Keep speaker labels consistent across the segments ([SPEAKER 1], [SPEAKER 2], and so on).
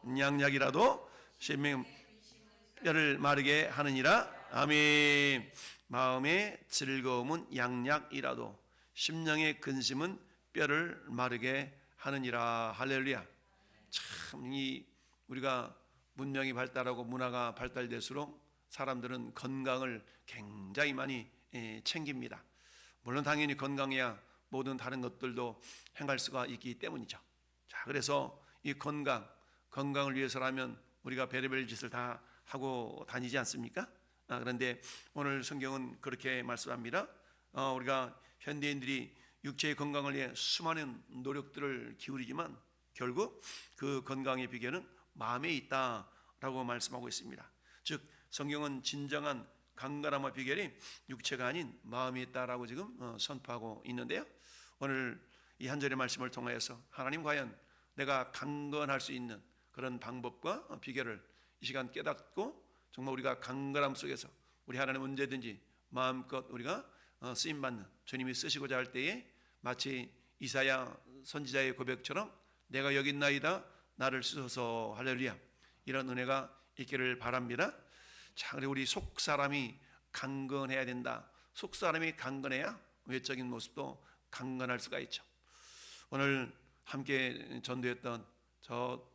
[SPEAKER 1] 양약이라도 심령 뼈를 마르게 하느니라. 아멘. 마음의 즐거움은 양약이라도 심령의 근심은 뼈를 마르게 하느니라. 할렐루야. 참 이 우리가 문명이 발달하고 문화가 발달될수록 사람들은 건강을 굉장히 많이 챙깁니다. 물론 당연히 건강해야 모든 다른 것들도 행할 수가 있기 때문이죠. 자, 그래서 이 건강을 위해서라면 우리가 별의별 짓을 다 하고 다니지 않습니까? 그런데 오늘 성경은 그렇게 말씀합니다. 우리가 현대인들이 육체의 건강을 위해 수많은 노력들을 기울이지만 결국 그 건강의 비결은 마음에 있다라고 말씀하고 있습니다. 즉 성경은 진정한 강건함의 비결이 육체가 아닌 마음에 있다라고 지금 선포하고 있는데요. 오늘 이 한 절의 말씀을 통하여서 하나님 과연 내가 강건할 수 있는 그런 방법과 비결을 이 시간 깨닫고 정말 우리가 강건함 속에서 우리 하나님 언제든지 마음껏 우리가 쓰임받는 주님이 쓰시고자 할 때에 마치 이사야 선지자의 고백처럼 내가 여기 있나이다 나를 쓰소서. 할렐루야. 이런 은혜가 있기를 바랍니다. 자, 그리고 우리 속사람이 강건해야 된다. 속사람이 강건해야 외적인 모습도 강건할 수가 있죠. 오늘 함께 전도했던 저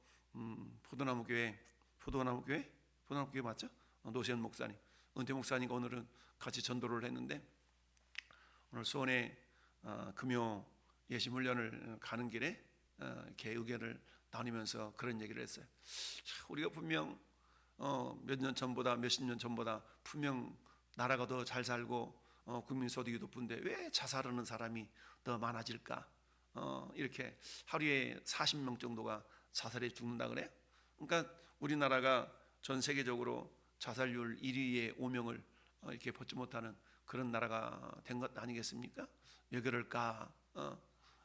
[SPEAKER 1] 포도나무 교회 맞죠? 노시현 목사님, 은퇴 목사님과 오늘은 같이 전도를 했는데 오늘 수원에 금요 예심 훈련을 가는 길에 이렇게 의견을 나누면서 그런 얘기를 했어요. 자, 우리가 분명 몇 년 전보다 몇십 년 전보다 분명 나라가 더 잘 살고 국민 소득이 높은데 왜 자살하는 사람이 더 많아질까? 이렇게 하루에 40명 정도가 자살해 죽는다 그래요. 그러니까 우리나라가 전 세계적으로 자살률 1위의 오명을 이렇게 벗지 못하는 그런 나라가 된 것 아니겠습니까? 왜 그럴까?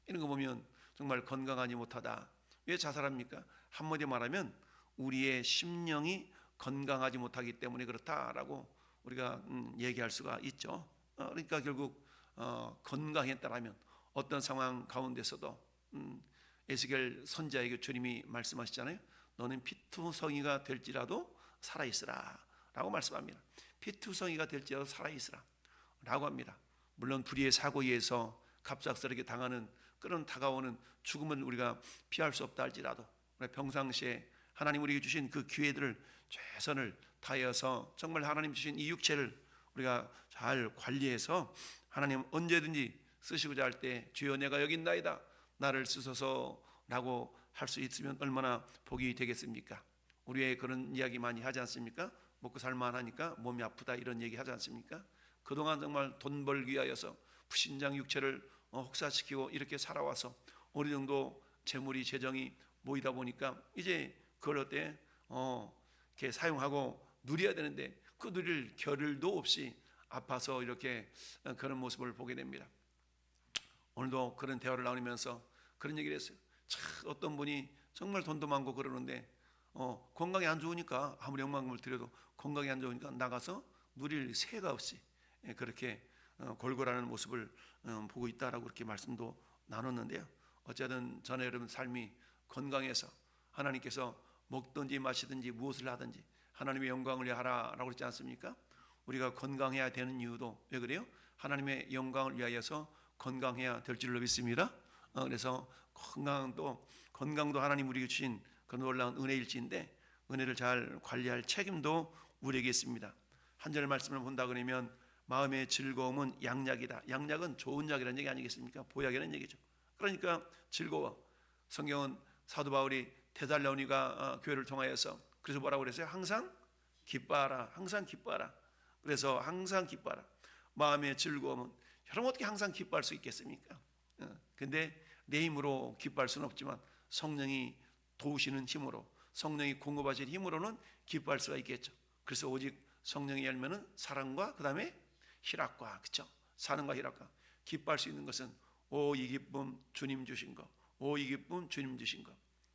[SPEAKER 1] 이런 거 보면 정말 건강하지 못하다. 왜 자살합니까? 한마디 말하면 우리의 심령이 건강하지 못하기 때문에 그렇다라고 우리가 얘기할 수가 있죠. 그러니까 결국 건강했다라면 어떤 상황 가운데서도 에스겔 선지자에게 주님이 말씀하시잖아요. 너는 피투성이가 될지라도 살아있으라 라고 말씀합니다. 피투성이가 될지라도 살아있으라 라고 합니다. 물론 불의의 사고에 의해서 갑작스럽게 당하는 그런 다가오는 죽음은 우리가 피할 수 없다 할지라도 평상시에 하나님 우리에게 주신 그 기회들을 최선을 다해서 정말 하나님 주신 이 육체를 우리가 잘 관리해서 하나님 언제든지 쓰시고자 할 때 주여 내가 여기 있나이다 나를 쓰소서 라고 할 수 있으면 얼마나 복이 되겠습니까? 우리의 그런 이야기 많이 하지 않습니까? 먹고 살만하니까 몸이 아프다 이런 얘기 하지 않습니까? 그동안 정말 돈 벌기 위하여서 부신장 육체를 혹사시키고 이렇게 살아와서 어느 정도 재물이 재정이 모이다 보니까 이제 그걸 어때 이렇게 사용하고 누려야 되는데 그 누릴 겨를도 없이 아파서 이렇게 그런 모습을 보게 됩니다. 오늘도 그런 대화를 나누면서 그런 얘기를 했어요. 참 어떤 분이 정말 돈도 많고 그러는데 건강이 안 좋으니까 아무리 영광을 드려도 건강이 안 좋으니까 나가서 누릴 새가 없이 그렇게 골골하는 모습을 보고 있다라고 그렇게 말씀도 나눴는데요. 어쨌든 저는 여러분 삶이 건강해서 하나님께서 먹든지 마시든지 무엇을 하든지 하나님의 영광을 위해 하라라고 그랬지 않습니까? 우리가 건강해야 되는 이유도 왜 그래요? 하나님의 영광을 위하여서 건강해야 될 줄로 믿습니다. 그래서 건강도 하나님 우리에게 주신 그 놀라운 은혜일지인데 은혜를 잘 관리할 책임도 우리에게 있습니다. 한 절 말씀을 본다 그러면 마음의 즐거움은 양약이다. 양약은 좋은 약이라는 얘기 아니겠습니까? 보약이라는 얘기죠. 그러니까 즐거워. 성경은 사도 바울이 데살로니가 교회를 통하여서 그래서 뭐라고 그랬어요? 항상 기뻐하라. 항상 기뻐하라. 그래서 항상 기뻐하라. 마음의 즐거움은 여러분 어떻게 항상 기뻐할 수 있겠습니까? 근데 내 힘으로 기뻐할 수는 없지만 성령이 도우시는 힘으로 성령이 공급하실 힘으로는 기뻐할 수가 있겠죠. 그래서 오직 성령의 열매는 사랑과 그 다음에 희락과 그렇죠? 사랑과 희락과 기뻐할 수 있는 것은 오 이 기쁨 주님 주신 거, 오 이 기쁨 주님 주신 거.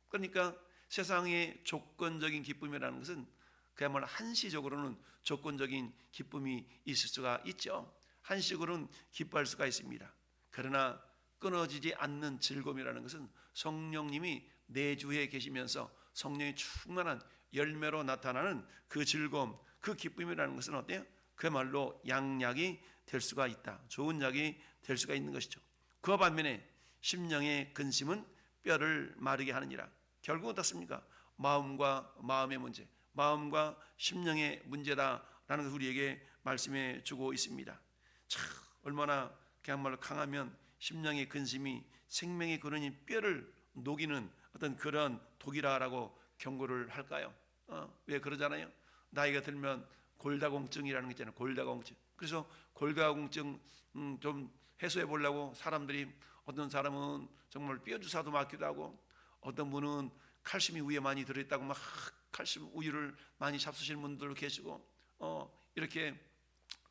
[SPEAKER 1] 그러니까 세상의 조건적인 기쁨이라는 것은 그야말로 한시적으로는 조건적인 기쁨이 있을 수가 있죠. 한식으로는 기뻐할 수가 있습니다. 그러나 끊어지지 않는 즐거움이라는 것은 성령님이 내 주위에 계시면서 성령이 충만한 열매로 나타나는 그 즐거움, 그 기쁨이라는 것은 어때요? 그야말로 양약이 될 수가 있다. 좋은 약이 될 수가 있는 것이죠. 그와 반면에 심령의 근심은 뼈를 마르게 하느니라. 결국은 어떻습니까? 마음과 마음의 문제, 마음과 심령의 문제다라는 것을 우리에게 말씀해 주고 있습니다. 참 얼마나 그야말로 강하면 심령의 근심이 생명의 근원인 뼈를 녹이는 어떤 그런 독이라고 경고를 할까요? 왜 그러잖아요. 나이가 들면 골다공증이라는 게 있잖아요. 골다공증. 그래서 골다공증 좀 해소해 보려고 사람들이, 어떤 사람은 정말 뼈 주사도 맞기도 하고, 어떤 분은 칼슘이 우유에 많이 들어있다고 막 칼슘 우유를 많이 잡수시는 분들도 계시고, 이렇게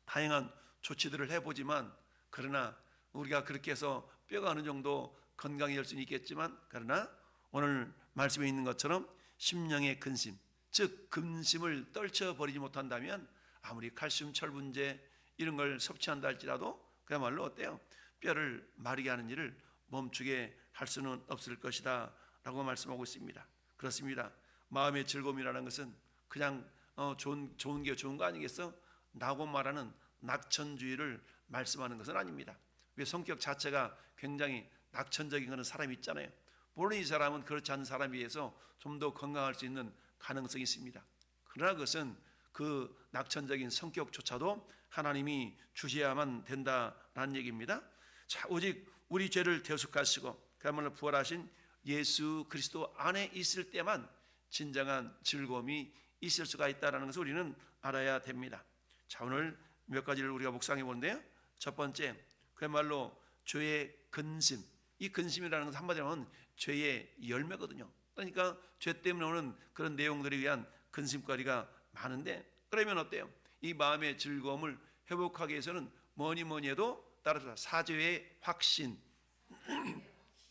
[SPEAKER 1] 다양한 조치들을 해보지만, 그러나 우리가 그렇게 해서 뼈가 어느 정도 건강해질 수는 있겠지만, 그러나 오늘 말씀에 있는 것처럼 심령의 근심, 즉 근심을 떨쳐버리지 못한다면 아무리 칼슘, 철분제 이런 걸 섭취한다 할지라도 그야말로 어때요? 뼈를 마르게 하는 일을 멈추게 할 수는 없을 것이다 라고 말씀하고 있습니다. 그렇습니다. 마음의 즐거움이라는 것은 그냥 좋은 게 좋은 거 아니겠어? 라고 말하는 낙천주의를 말씀하는 것은 아닙니다. 왜 성격 자체가 굉장히 낙천적인 그런 사람이 있잖아요. 물론 이 사람은 그렇지 않은 사람에 비해서 좀 더 건강할 수 있는 가능성이 있습니다. 그러나 그것은 그 낙천적인 성격조차도 하나님이 주셔야만 된다라는 얘기입니다. 자, 오직 우리 죄를 대속하시고 그야말로 부활하신 예수 그리스도 안에 있을 때만 진정한 즐거움이 있을 수가 있다는 것을 우리는 알아야 됩니다. 자, 오늘 몇 가지를 우리가 묵상해 보는데요. 첫 번째, 그야말로 죄의 근심. 이 근심이라는 것은 한마디로 하면 죄의 열매거든요. 그러니까 죄 때문에 오는 그런 내용들에 의한 근심거리가 많은데, 그러면 어때요? 이 마음의 즐거움을 회복하기 위해서는 뭐니 해도 따라서 사죄의 확신.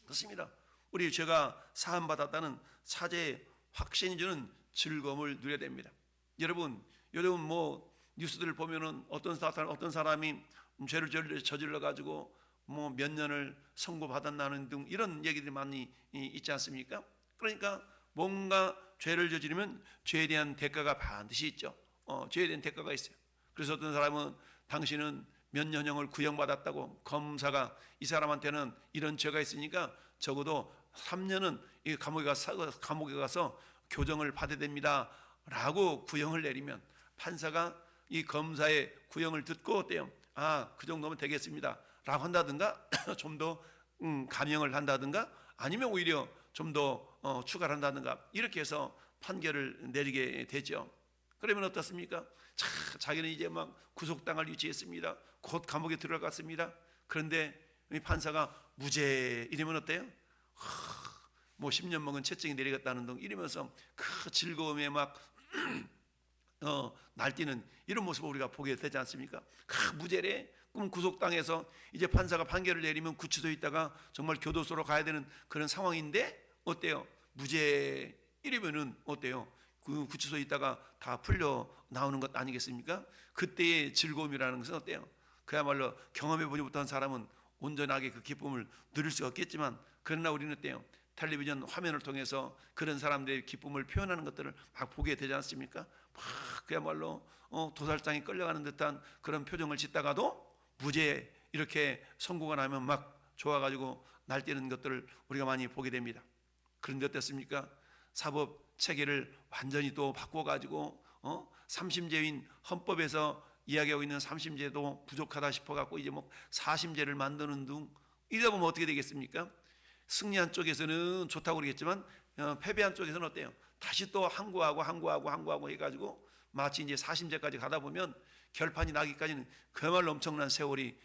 [SPEAKER 1] 그렇습니다. 우리 죄가 사함받았다는 사죄의 확신이 주는 즐거움을 누려야 됩니다. 여러분, 요즘 뭐 뉴스들을 보면은 어떤 사람이 죄를 저질러 가지고 뭐 몇 년을 선고받았나는 등 이런 얘기들이 많이 있지 않습니까? 그러니까 뭔가 죄를 저지르면 죄에 대한 대가가 반드시 있죠. 죄에 대한 대가가 있어요. 그래서 어떤 사람은 당신은 몇 년형을 구형받았다고, 검사가 이 사람한테는 이런 죄가 있으니까 적어도 3년은 이 감옥에 가서 교정을 받아야 됩니다 라고 구형을 내리면, 판사가 이 검사의 구형을 듣고 어때요? 그 정도면 되겠습니다 라고 한다든가 좀 더 감형을 한다든가, 아니면 오히려 좀 더 추가를 한다든가, 이렇게 해서 판결을 내리게 되죠. 그러면 어떻습니까? 자기는 이제 막 구속당할 위치했습니다. 곧 감옥에 들어갔습니다. 그런데 이 판사가 무죄 이러면 어때요? 뭐 10년 먹은 채증이 내리겠다는 등 이러면서 그 즐거움에 막 날뛰는 이런 모습을 우리가 보게 되지 않습니까? 무죄래. 그럼 구속당해서 이제 판사가 판결을 내리면 구치소에 있다가 정말 교도소로 가야 되는 그런 상황인데 어때요? 무죄 이러면은 어때요? 그 구치소에 있다가 다 풀려 나오는 것 아니겠습니까? 그때의 즐거움이라는 것은 어때요? 그야말로 경험해보지 못한 사람은 온전하게 그 기쁨을 누릴 수가 없겠지만, 그러나 우리는 어때요? 텔레비전 화면을 통해서 그런 사람들의 기쁨을 표현하는 것들을 막 보게 되지 않습니까? 막 그야말로 도살장에 끌려가는 듯한 그런 표정을 짓다가도 무죄 이렇게 선고가 나면 막 좋아가지고 날뛰는 것들을 우리가 많이 보게 됩니다. 그런데 어떻습니까? 사법 체계를 완전히 또 바꿔가지고 3심제인 헌법에서 이야기하고 있는 3심제도 부족하다 싶어갖고 이제 뭐 4심제를 만드는 등 이러다 보면 어떻게 되겠습니까? 승리한 쪽에서는 좋다고 그러겠지만 패배한 쪽에서는 어때요? 다시 또 항고하고 해가지고 마치 이제 4심제까지 가다 보면 결판이 나기까지는 그야말로 엄청난 세월이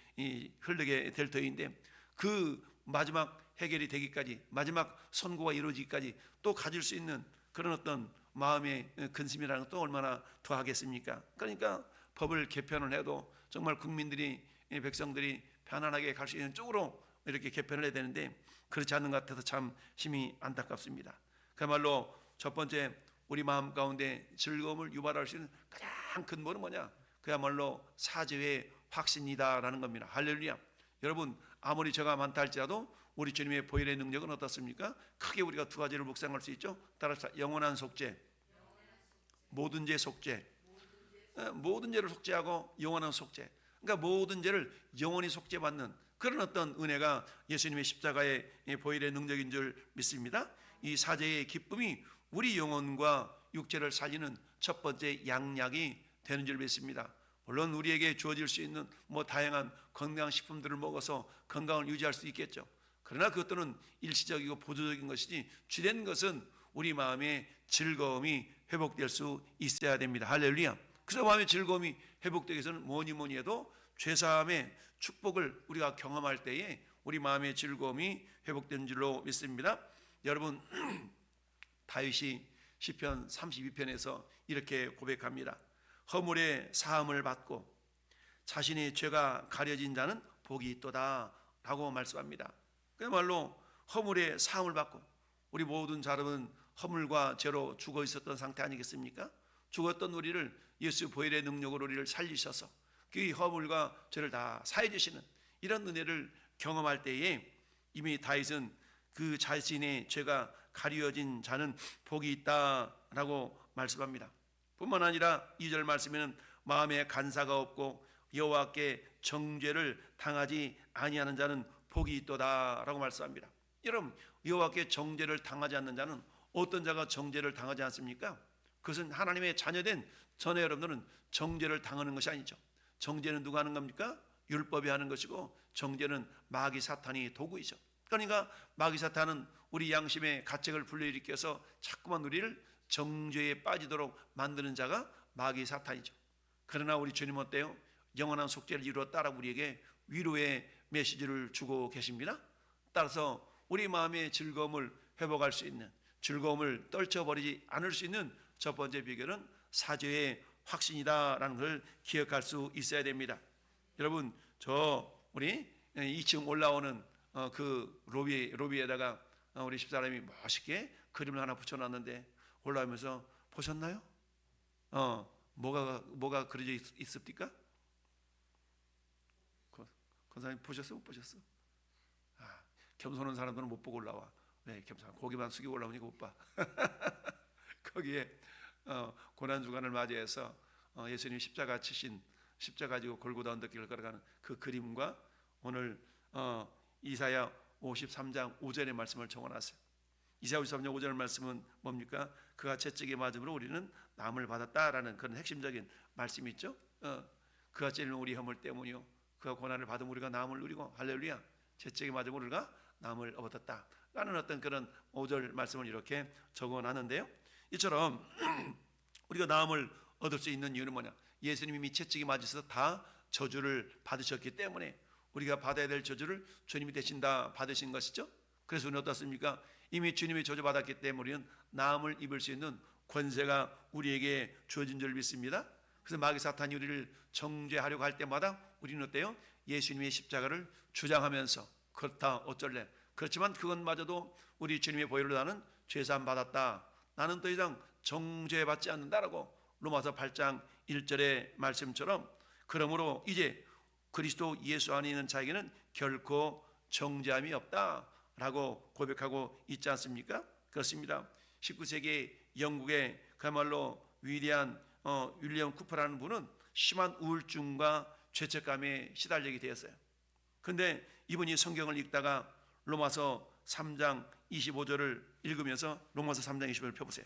[SPEAKER 1] 흐르게 될 터인데, 그 마지막 해결이 되기까지, 마지막 선고가 이루어지기까지 또 가질 수 있는 그런 어떤 마음의 근심이라는 것도 얼마나 더하겠습니까? 그러니까 법을 개편을 해도 정말 국민들이, 백성들이 편안하게 갈 수 있는 쪽으로 이렇게 개편을 해야 되는데 그렇지 않는 것 같아서 참 심히 안타깝습니다. 그야말로 첫 번째 우리 마음 가운데 즐거움을 유발할 수 있는 가장 근본은 뭐냐? 그야말로 사죄의 확신이다라는 겁니다. 할렐루야. 여러분, 아무리 죄가 많다 할지라도 우리 주님의 보혈의 능력은 어떻습니까? 크게 우리가 두 가지를 묵상할 수 있죠. 따라서 영원한 속죄, 모든 죄 속죄, 모든 죄를 속죄하고 영원한 속죄. 그러니까 모든 죄를 영원히 속죄받는 그런 어떤 은혜가 예수님의 십자가의 보혈의 능력인 줄 믿습니다. 이 사죄의 기쁨이 우리 영혼과 육체를 살리는 첫 번째 양약이 되는 줄 믿습니다. 물론 우리에게 주어질 수 있는 다양한 건강식품들을 먹어서 건강을 유지할 수 있겠죠. 그러나 그것들은 일시적이고 보조적인 것이지 주된 것은 우리 마음의 즐거움이 회복될 수 있어야 됩니다. 할렐루야. 그래서 마음의 즐거움이 회복되기 위해서는 뭐니 해도 죄사함의 축복을 우리가 경험할 때에 우리 마음의 즐거움이 회복된 줄로 믿습니다. 여러분, 다윗이 시편 32편에서 이렇게 고백합니다. 허물의 사함을 받고 자신의 죄가 가려진 자는 복이 있도다 라고 말씀합니다. 그야말로 허물의 사함을 받고, 우리 모든 사람은 허물과 죄로 죽어 있었던 상태 아니겠습니까? 죽었던 우리를 예수 보혈의 능력으로 우리를 살리셔서 그 허물과 죄를 다 사해 주시는 이런 은혜를 경험할 때에 이미 다윗은 그 자신의 죄가 가려진 자는 복이 있다라고 말씀합니다. 뿐만 아니라 2절 말씀에는 마음에 간사가 없고 여호와께 정죄를 당하지 아니하는 자는 복이 있도다라고 말씀합니다. 여러분, 여호와께 정죄를 당하지 않는 자는 어떤 자가 정죄를 당하지 않습니까? 그것은 하나님의 자녀된 전에 여러분들은 정죄를 당하는 것이 아니죠. 정죄는 누가 하는 겁니까? 율법이 하는 것이고 정죄는 마귀 사탄이 도구이죠. 그러니까 마귀 사탄은 우리 양심의 가책을 불러일으켜서 자꾸만 우리를 정죄에 빠지도록 만드는 자가 마귀 사탄이죠. 그러나 우리 주님은 어때요? 영원한 속죄를 이루었다라고 우리에게 위로의 메시지를 주고 계십니다. 따라서 우리 마음의 즐거움을 회복할 수 있는, 즐거움을 떨쳐버리지 않을 수 있는 첫 번째 비결은 사죄의 확신이다라는 걸 기억할 수 있어야 됩니다. 여러분, 우리 2층 올라오는 그 로비에다가 우리 집사람이 멋있게 그림을 하나 붙여놨는데 올라오면서 보셨나요? 뭐가 그려져 있습니까? 권사님 보셨어? 못 보셨어? 겸손한 사람들은 못 보고 올라와. 왜? 겸손한 고개만 숙이고 올라오니까 못 봐. 거기에 고난주간을 맞이해서 예수님 십자가 치신, 십자가 지고 골고다 언덕길을 걸어가는 그 그림과 오늘 이사야 53장 5절의 말씀을 정원하세요. 이사야 53장 5절 말씀은 뭡니까? 그가 채찍에 맞음으로 우리는 남을 받았다라는 그런 핵심적인 말씀이 있죠. 그가 찔린 우리 허물 때문이요, 그가 고난을 받음 우리가 남을 누리고, 할렐루야, 채찍에 맞음으로 우리가 남을 얻었다 라는 어떤 그런 5절 말씀을 이렇게 적어놨는데요, 이처럼 우리가 나음을 얻을 수 있는 이유는 뭐냐? 예수님이 이미 채찍에 맞으셔서 다 저주를 받으셨기 때문에 우리가 받아야 될 저주를 주님이 대신 다 받으신 것이죠. 그래서 우리는 어떻습니까? 이미 주님이 저주 받았기 때문에 우리는 나음을 입을 수 있는 권세가 우리에게 주어진 줄 믿습니다. 그래서 마귀 사탄이 우리를 정죄하려고 할 때마다 우리는 어때요? 예수님의 십자가를 주장하면서 그렇다 어쩔래? 그렇지만 그것마저도 우리 주님의 보혈로 나는 죄사함 받았다, 나는 더 이상 정죄받지 않는다라고 로마서 8장 1절의 말씀처럼, 그러므로 이제 그리스도 예수 안에 있는 자에게는 결코 정죄함이 없다라고 고백하고 있지 않습니까? 그렇습니다. 19세기 영국의 그야말로 위대한 윌리엄 쿠퍼라는 분은 심한 우울증과 죄책감에 시달리게 되었어요. 그런데 이분이 성경을 읽다가 로마서 3장 25절을 읽으면서 로마서 3장 25절을 펴보세요.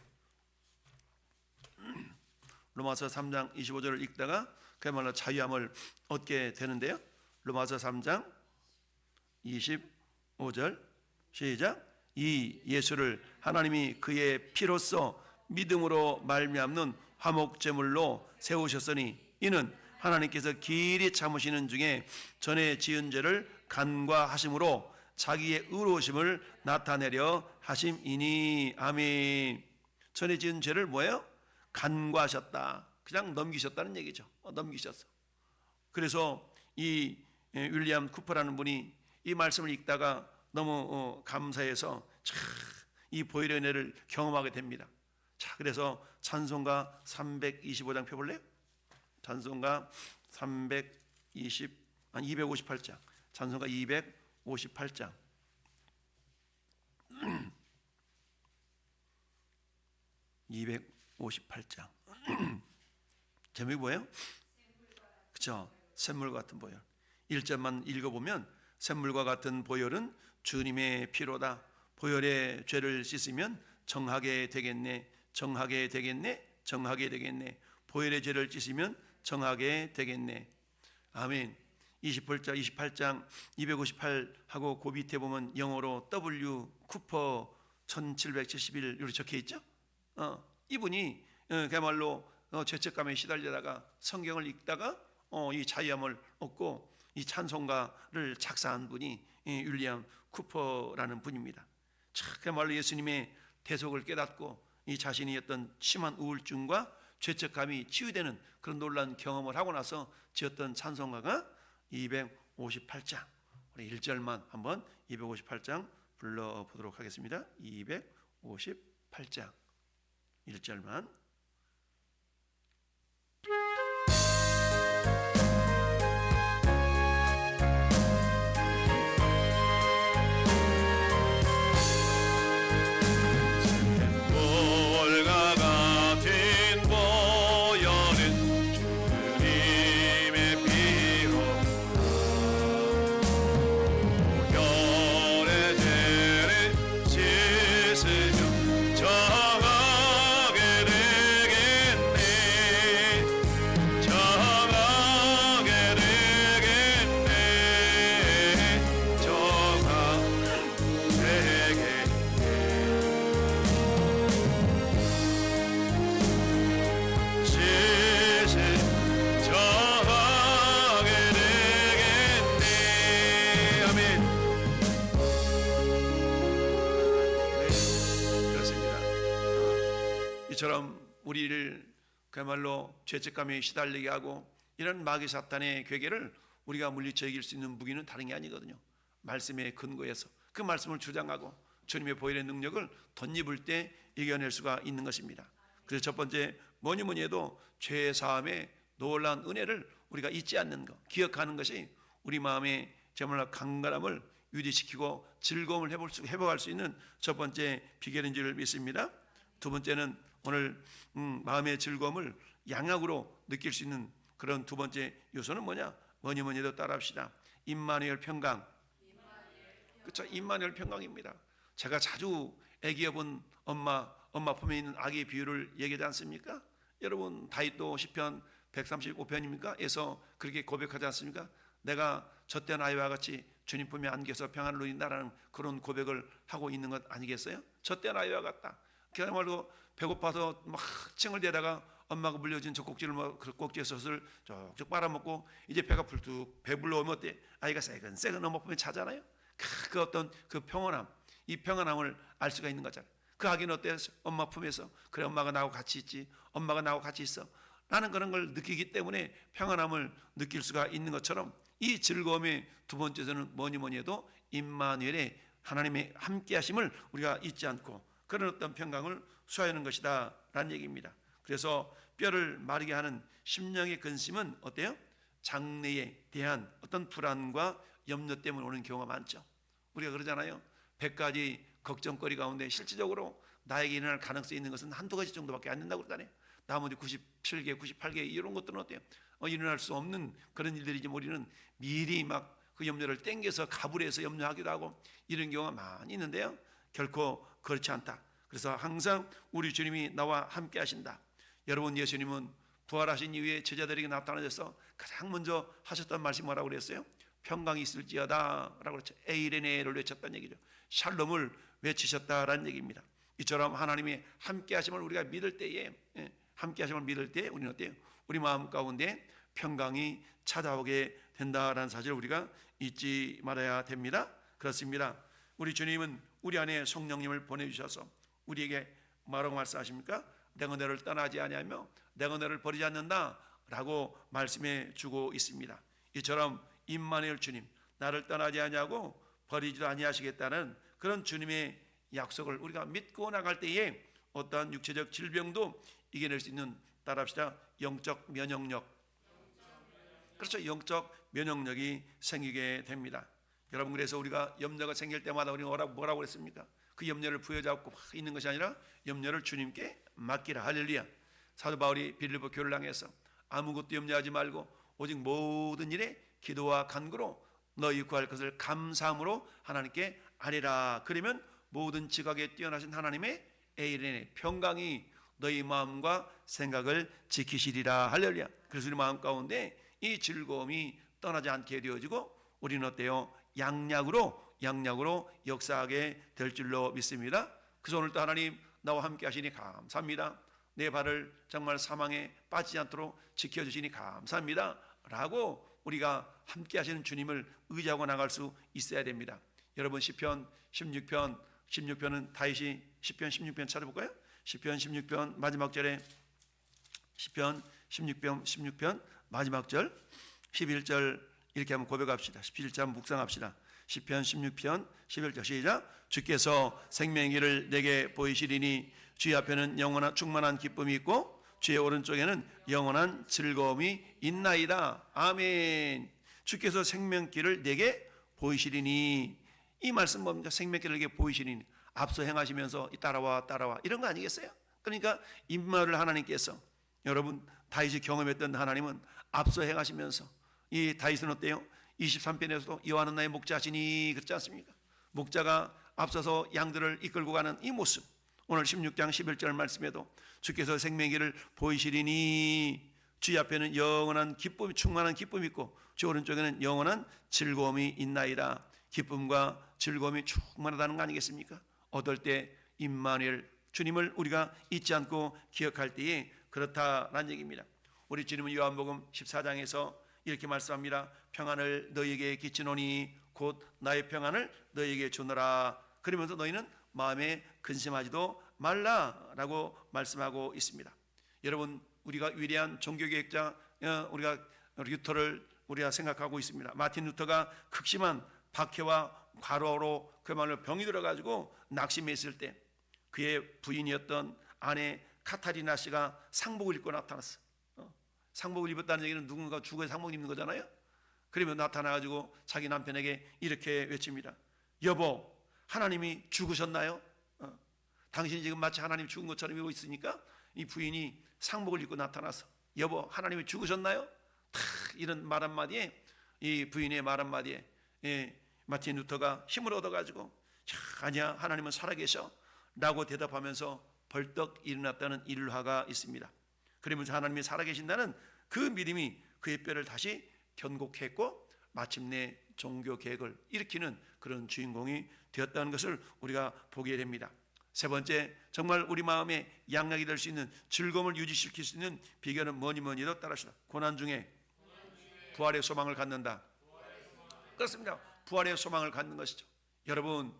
[SPEAKER 1] 로마서 3장 25절을 읽다가 그야말로 자유함을 얻게 되는데요, 로마서 3장 25절 시작. 이 예수를 하나님이 그의 피로써 믿음으로 말미암는 화목제물로 세우셨으니 이는 하나님께서 길이 참으시는 중에 전에 지은 죄를 간과하심으로 자기의 의로우심을 나타내려 하심이니. 아멘. 전에 지은 죄를 뭐예요? 간과하셨다, 그냥 넘기셨다는 얘기죠. 넘기셨어. 그래서 이 윌리엄 쿠퍼라는 분이 이 말씀을 읽다가 너무 감사해서 이 보혈의 은혜를 경험하게 됩니다. 자, 그래서 찬송가 325장 펴볼래요? 찬송가 258장, 찬송가 258장. 258장. 제목이 뭐예요? 그렇죠? 샘물과 같은 보혈. 1절만 읽어보면 샘물과 같은 보혈은 주님의 피로다. 보혈의 죄를 씻으면 정하게 되겠네. 정하게 되겠네. 정하게 되겠네. 보혈의 죄를 씻으면 정하게 되겠네. 아멘. 28장 258하고 그 밑에 보면 영어로 W 쿠퍼 1771 이렇게 적혀 있죠. 이분이 그야말로 죄책감에 시달리다가 성경을 읽다가 이 자유함을 얻고 이 찬송가를 작사한 분이 윌리엄 쿠퍼라는 분입니다. 그야말로 예수님의 대속을 깨닫고 이 자신이 어떤 심한 우울증과 죄책감이 치유되는 그런 놀라운 경험을 하고 나서 지었던 찬송가가 258장. 우리 1절만 한번 258장 불러보도록 하겠습니다. 258장 1절만. 이처럼 우리를 그야말로 죄책감에 시달리게 하고 이런 마귀 사탄의 괴계를 우리가 물리쳐 이길 수 있는 무기는 다른 게 아니거든요. 말씀의 근거에서 그 말씀을 주장하고 주님의 보혈의 능력을 덧입을 때 이겨낼 수가 있는 것입니다. 그래서 첫 번째 뭐니 해도 죄 사함의 놀라운 은혜를 우리가 잊지 않는 것, 기억하는 것이 우리 마음의 정말 강건함을 유지시키고 즐거움을 회복할 수 있는 첫 번째 비결인 줄 믿습니다. 두 번째는 오늘 마음의 즐거움을 양약으로 느낄 수 있는 그런 두 번째 요소는 뭐냐? 뭐니 해도 따라합시다. 임마누엘 평강. 그렇죠? 임마누엘 평강입니다. 제가 자주 아기 여본 엄마 품에 있는 아기의 비유를 얘기하지 않습니까? 여러분 다윗도 시편 135편입니까? 에서 그렇게 고백하지 않습니까? 내가 젖된 아이와 같이 주님 품에 안겨서 평안을 누린다라는 그런 고백을 하고 있는 것 아니겠어요? 젖된 아이와 같다. 그야말로 배고파서 막 층을 대다가 엄마가 물려준 젖꼭지를 그 꼭지에 젖을 쪽쪽 빨아먹고 이제 배가 불뚝 배불러 오면 어때? 아이가 새근새근 엄마 품에 차잖아요. 그 어떤 그 평안함, 이 평안함을 알 수가 있는 거잖아요. 그 아기는 어때요? 엄마 품에서 그래 엄마가 나하고 같이 있지, 엄마가 나하고 같이 있어 라는 그런 걸 느끼기 때문에 평안함을 느낄 수가 있는 것처럼 이 즐거움의 두 번째는 뭐니 해도 임마누엘의 하나님의 함께하심을 우리가 잊지 않고 그런 어떤 평강을 수하는 것이다 라는 얘기입니다. 그래서 뼈를 마르게 하는 심령의 근심은 어때요? 장래에 대한 어떤 불안과 염려 때문에 오는 경우가 많죠. 우리가 그러잖아요. 100가지 걱정거리 가운데 실질적으로 나에게 일어날 가능성이 있는 것은 한두 가지 정도밖에 안 된다고 그러잖아요. 나머지 97개, 98개 이런 것들은 어때요? 일어날 수 없는 그런 일들이지 우리는 미리 막 그 염려를 땡겨서 가불해서 염려하기도 하고 이런 경우가 많이 있는데요. 결코 그렇지 않다. 그래서 항상 우리 주님이 나와 함께 하신다. 여러분 예수님은 부활하신 이후에 제자들에게 나타나셔서 가장 먼저 하셨던 말씀이 뭐라고 그랬어요? 평강이 있을지어다 라고 그랬죠. 에이레네를 외쳤다는 얘기죠. 샬롬을 외치셨다라는 얘기입니다. 이처럼 하나님의 함께 하심을 우리가 믿을 때에 함께 하심을 믿을 때 우리는 어때요? 우리 마음 가운데 평강이 찾아오게 된다라는 사실을 우리가 잊지 말아야 됩니다. 그렇습니다. 우리 주님은 우리 안에 성령님을 보내주셔서 우리에게 뭐라고 말씀하십니까? 내가 너를 떠나지 아니하며 내가 너를 버리지 않는다 라고 말씀해 주고 있습니다. 이처럼 임마누엘 주님 나를 떠나지 아니하고 버리지도 아니하시겠다는 그런 주님의 약속을 우리가 믿고 나갈 때에 어떠한 육체적 질병도 이겨낼 수 있는 따라합시다. 영적 면역력. 그렇죠. 영적 면역력이 생기게 됩니다. 여러분 그래서 우리가 염려가 생길 때마다 우리가 뭐라고 그랬습니까? 그 염려를 부여잡고 있는 것이 아니라 염려를 주님께 맡기라. 할렐루야. 사도 바울이 빌립보 교회를 향해서 아무것도 염려하지 말고 오직 모든 일에 기도와 간구로 너희 구할 것을 감사함으로 하나님께 아뢰라. 그러면 모든 지각에 뛰어나신 하나님의 에이렌의 평강이 너희 마음과 생각을 지키시리라. 할렐루야. 그래서 우리 마음 가운데 이 즐거움이 떠나지 않게 되어지고 우리는 어때요? 양약으로 역사하게 될 줄로 믿습니다. 그래서 오늘도 하나님 나와 함께 하시니 감사합니다. 내 발을 정말 사망에 빠지지 않도록 지켜주시니 감사합니다 라고 우리가 함께 하시는 주님을 의지하고 나갈 수 있어야 됩니다. 여러분 시편 16편은 다윗이 시편 16편 찾아볼까요? 시편 16편 마지막 절에 시편 16편 마지막 절 11절 이렇게 한번 고백합시다. 11절 한번 묵상합시다. 시편 16편 11절 시작. 주께서 생명의 길을 내게 보이시리니 주의 앞에는 영원한 충만한 기쁨이 있고 주의 오른쪽에는 영원한 즐거움이 있나이다. 아멘. 주께서 생명길을 내게 보이시리니, 이 말씀 뭡니까? 생명길을 내게 보이시리니, 앞서 행하시면서 따라와 이런 거 아니겠어요? 그러니까 임마를 하나님께서, 여러분 다윗이 경험했던 하나님은 앞서 행하시면서, 이 다윗은 어때요? 23편에서도 여호와는 나의 목자시니 그렇지 않습니까? 목자가 앞서서 양들을 이끌고 가는 이 모습, 오늘 16장 11절 말씀에도 주께서 생명길을 보이시리니 주의 앞에는 영원한 기쁨이, 충만한 기쁨이 있고 주 오른쪽에는 영원한 즐거움이 있나이다. 기쁨과 즐거움이 충만하다는 거 아니겠습니까? 얻을 때 임마누엘 주님을 우리가 잊지 않고 기억할 때에 그렇다라는 얘기입니다. 우리 주님은 요한복음 14장에서 이렇게 말씀합니다. 평안을 너희에게 끼치노니 곧 나의 평안을 너희에게 주노라. 그러면서 너희는 마음에 근심하지도 말라라고 말씀하고 있습니다. 여러분 우리가 위대한 종교개혁자 우리가 루터를 우리가 생각하고 있습니다. 마틴 루터가 극심한 박해와 과로로 그야말로 병이 들어가지고 낙심했을 때 그의 부인이었던 아내 카타리나 씨가 상복을 입고 나타났어. 상복을 입었다는 얘기는 누군가 죽어야 상복 입는 거잖아요. 그러면 나타나가지고 자기 남편에게 이렇게 외칩니다. 여보, 하나님이 죽으셨나요? 당신이 지금 마치 하나님이 죽은 것처럼 이러고 있으니까 이 부인이 상복을 입고 나타나서 여보, 하나님이 죽으셨나요? 이런 말 한마디에, 이 부인의 말 한마디에 마틴 루터가 힘을 얻어가지고 아니야, 하나님은 살아계셔 라고 대답하면서 벌떡 일어났다는 일화가 있습니다. 그러면서 하나님이 살아계신다는 그 믿음이 그의 뼈를 다시 견고했고 마침내 종교 개혁을 일으키는 그런 주인공이 되었다는 것을 우리가 보게 됩니다. 세 번째, 정말 우리 마음에 양락이 될 수 있는 즐거움을 유지시킬 수 있는 비결은 뭐니도 따라합시다. 고난 중에 부활의 소망을 갖는다. 그렇습니다. 부활의 소망을 갖는 것이죠. 여러분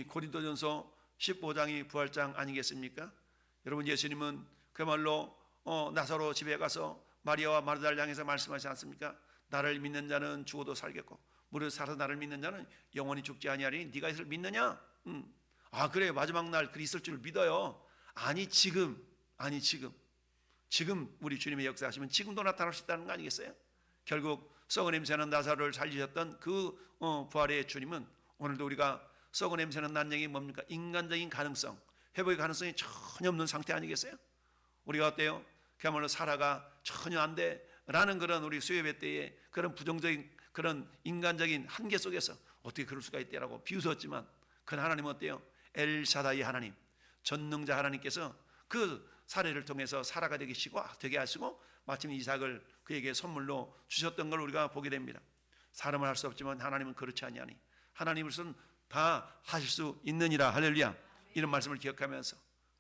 [SPEAKER 1] 고린도전서 15장이 부활장 아니겠습니까? 여러분 예수님은 그야말로 나사로 집에 가서 마리아와 마르다를 향해서 말씀하시지 않습니까? 나를 믿는 자는 죽어도 살겠고 무릇 살아서 나를 믿는 자는 영원히 죽지 아니하리니 네가 이것을 믿느냐? 아 그래, 마지막 날 그리 있을 줄 믿어요. 아니 지금 우리 주님의 역사하시면 지금도 나타날 수 있다는 거 아니겠어요? 결국 썩은 냄새는 나사로를 살리셨던 그 부활의 주님은 오늘도 우리가 썩은 냄새는 난 얘기 뭡니까? 인간적인 가능성, 회복의 가능성이 전혀 없는 상태 아니겠어요? 우리가 어때요? 그야말로 살아가 전혀 안 돼라는 그런 우리 수요예배 때에 그런 부정적인 그런 인간적인 한계 속에서 어떻게 그럴 수가 있대라고 비웃었지만 그 하나님은 어때요? 엘샤다이 하나님, 전능자 하나님께서 그 사례를 통해서 살아가 되게 하시고 마침 이삭을 그에게 선물로 주셨던 걸 우리가 보게 됩니다. 사람은 할 수 없지만 하나님은 그렇지 아니하니 하나님으로서는 다 하실 수 있느니라. 할렐루야. 이런 말씀을 기억하면서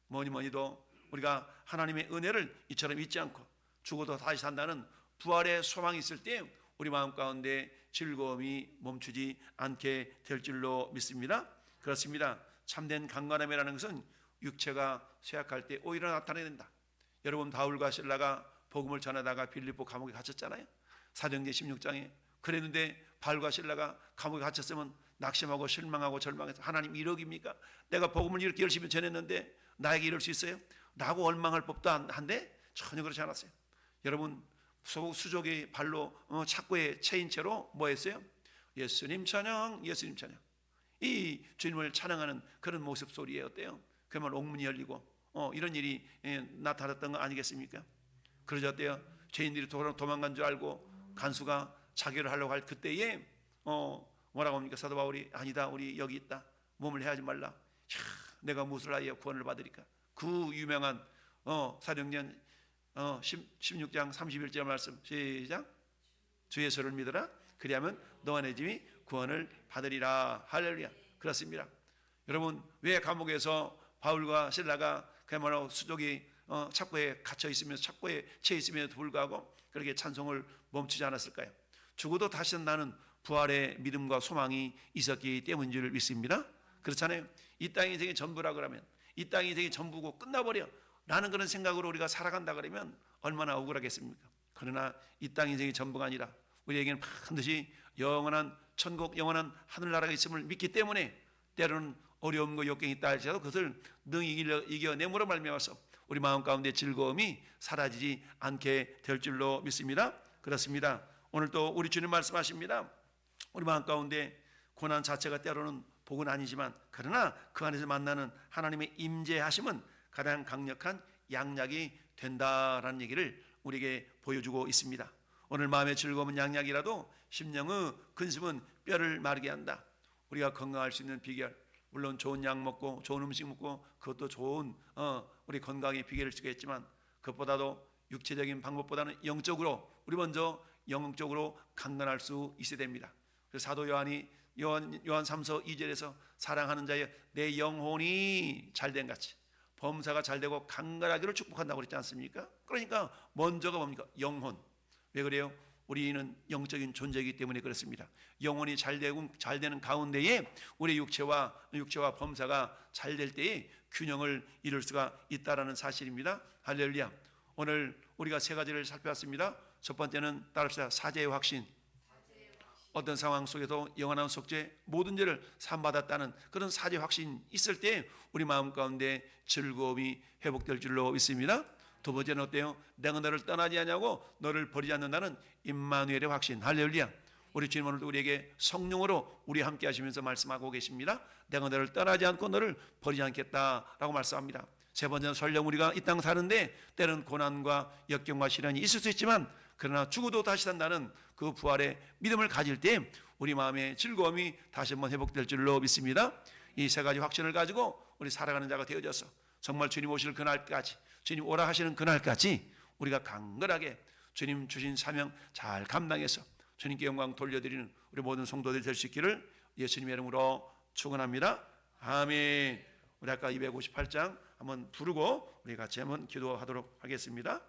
[SPEAKER 1] 뭐니도 우리가 하나님의 은혜를 이처럼 잊지 않고 죽어도 다시 산다는 부활의 소망이 있을 때 우리 마음 가운데 즐거움이 멈추지 않게 될 줄로 믿습니다. 그렇습니다. 참된 강건함이라는 것은 육체가 쇠약할 때 오히려 나타나야 된다. 여러분 다울과 실라가 복음을 전하다가 빌립보 감옥에 갇혔잖아요. 사도행전 16장에 그랬는데 바울과 실라가 감옥에 갇혔으면 낙심하고 실망하고 절망해서 하나님 이러기입니까? 내가 복음을 이렇게 열심히 전했는데 나에게 이럴 수 있어요? 라고 원망할 법도 한데 전혀 그렇지 않았어요. 여러분 수족의 발로 착고에 채인 채로 뭐 했어요? 예수님 찬양, 예수님 찬양. 이 주님을 찬양하는 그런 모습 소리에 어때요? 그야말로 옥문이 열리고 이런 일이 나타났던 거 아니겠습니까? 그러셨대요. 죄인들이 도망간 줄 알고 간수가 자결을 하려고 할 그때에 뭐라고 합니까? 사도 바울이 아니다, 우리 여기 있다, 몸을 해하지 말라. 내가 무엇을 하여 구원을 받으리까? 그 유명한 사도행전 16장 31절 말씀 시작. 주 예수를 믿어라, 그리하면 너와 내 집이 구원을 받으리라. 할렐루야. 그렇습니다. 여러분, 왜 감옥에서 바울과 실라가 그야말로 수족이 착고에 갇혀 있으면서, 착고에 채 있음에도 불구하고 그렇게 찬송을 멈추지 않았을까요? 죽어도 다시는 나는 부활의 믿음과 소망이 있었기 때문인 줄 믿습니다. 그렇잖아요. 이 땅이 인생의 전부라 그러면, 이 땅이 인생의 전부고 끝나버려 라는 그런 생각으로 우리가 살아간다 그러면 얼마나 억울하겠습니까? 그러나 이 땅 인생의 전부가 아니라 우리에게는 반드시 영원한 천국, 영원한 하늘나라가 있음을 믿기 때문에 때로는 어려움과 역경이 있다 할지라도 그것을 능히 이겨내므로 말미암아서 우리 마음 가운데 즐거움이 사라지지 않게 될 줄로 믿습니다. 그렇습니다. 오늘 또 우리 주님 말씀하십니다. 우리 마음 가운데 고난 자체가 때로는 복은 아니지만, 그러나 그 안에서 만나는 하나님의 임재하심은 가장 강력한 양약이 된다라는 얘기를 우리에게 보여주고 있습니다. 오늘 마음의 즐거움은 양약이라도 심령의 근심은 뼈를 마르게 한다. 우리가 건강할 수 있는 비결, 물론 좋은 약 먹고 좋은 음식 먹고 그것도 좋은 우리 건강의 비결일 수가 있지만, 그것보다도 육체적인 방법보다는 영적으로 우리 먼저 영적으로 강건할 수 있어야 됩니다. 그래서 사도 요한 3서 2절에서 사랑하는 자여 내 영혼이 잘된 같이 범사가 잘되고 강건하기를 축복한다고 그랬지 않습니까? 그러니까 먼저가 뭡니까? 영혼. 왜 그래요? 우리는 영적인 존재이기 때문에 그렇습니다. 영혼이 잘되는 가운데에 우리 육체와 범사가 잘될 때에 균형을 이룰 수가 있다라는 사실입니다. 할렐루야. 오늘 우리가 세 가지를 살펴봤습니다. 첫 번째는 따릅시다. 사죄의 확신. 어떤 상황 속에도 영원한 속죄, 모든 죄를 사함받았다는 그런 사죄 확신이 있을 때 우리 마음 가운데 즐거움이 회복될 줄로 믿습니다. 두 번째는 어때요? 내가 너를 떠나지 않냐고 너를 버리지 않는다는 임마누엘의 확신. 할렐루야. 우리 주님 오늘도 우리에게 성령으로 우리 함께 하시면서 말씀하고 계십니다. 내가 너를 떠나지 않고 너를 버리지 않겠다라고 말씀합니다. 세 번째는 설령 우리가 이 땅 사는데 때로는 고난과 역경과 시련이 있을 수 있지만, 그러나 죽어도 다시 산다는 그 부활의 믿음을 가질 때 우리 마음의 즐거움이 다시 한번 회복될 줄로 믿습니다. 이 세 가지 확신을 가지고 우리 살아가는 자가 되어져서 정말 주님 오실 그날까지, 주님 오라 하시는 그날까지 우리가 강건하게 주님 주신 사명 잘 감당해서 주님께 영광 돌려드리는 우리 모든 성도들이 될 수 있기를 예수님의 이름으로 축원합니다. 아멘. 우리 아까 258장 한번 부르고 우리 같이 한번 기도하도록 하겠습니다.